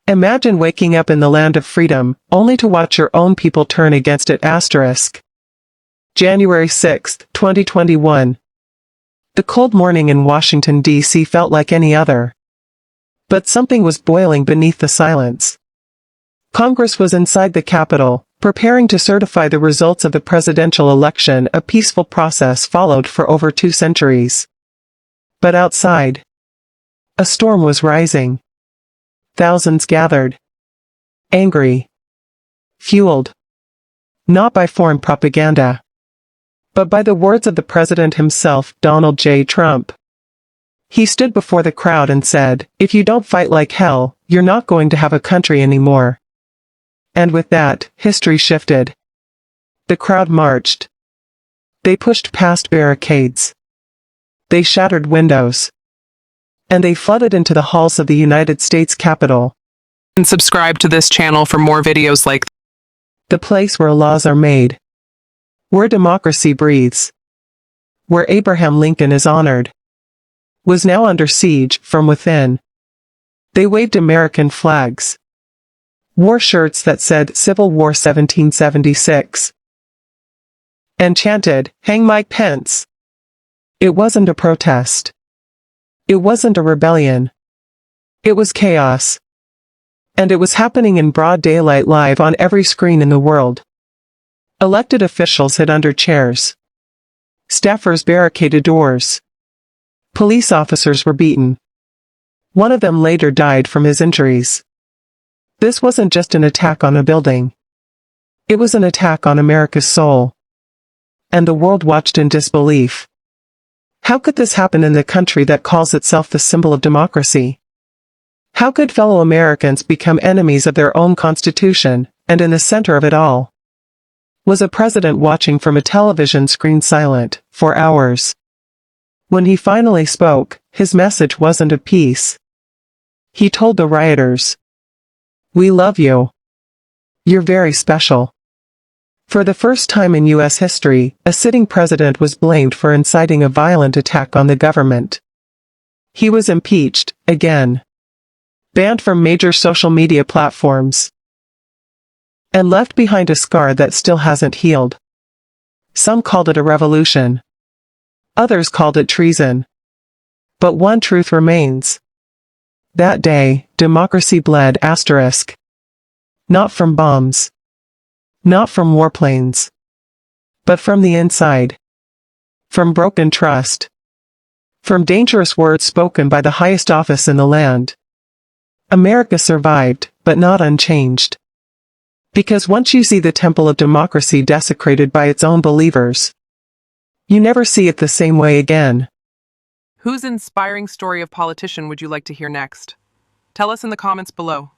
Imagine waking up in the land of freedom, only to watch your own people turn against it. January 6, 2021. The cold morning in Washington, D.C. felt like any other. But something was boiling beneath the silence. Congress was inside the Capitol, preparing to certify the results of the presidential election, a peaceful process followed for over 2 centuries. But outside, a storm was rising. Thousands gathered. Angry. Fueled. Not by foreign propaganda, but by the words of the president himself, Donald J. Trump. He stood before the crowd and said, "If you don't fight like hell, you're not going to have a country anymore." And with that, history shifted. The crowd marched. They pushed past barricades. They shattered windows. And they flooded into the halls of the United States Capitol. And subscribe to this channel for more videos like the place where laws are made. Where democracy breathes. Where Abraham Lincoln is honored. Was now under siege from within. They waved American flags. Wore shirts that said Civil War 1776. And chanted, "Hang Mike Pence." It wasn't a protest. It wasn't a rebellion. It was chaos. And it was happening in broad daylight, live on every screen in the world. Elected officials hid under chairs. Staffers barricaded doors. Police officers were beaten. One of them later died from his injuries. This wasn't just an attack on a building. It was an attack on America's soul. And the world watched in disbelief. How could this happen in the country that calls itself the symbol of democracy? How could fellow Americans become enemies of their own Constitution, and in the center of it all was a president watching from a television screen silent for hours? When he finally spoke, his message wasn't of peace. He told the rioters, "We love you. You're very special." For the first time in U.S. history, a sitting president was blamed for inciting a violent attack on the government. He was impeached, again. Banned from major social media platforms. And left behind a scar that still hasn't healed. Some called it a revolution. Others called it treason. But one truth remains. That day, democracy bled. Not from bombs. Not from warplanes. But from the inside. From broken trust. From dangerous words spoken by the highest office in the land. America survived, but not unchanged. Because once you see the temple of democracy desecrated by its own believers, you never see it the same way again. Whose inspiring story of politician would you like to hear next? Tell us in the comments below.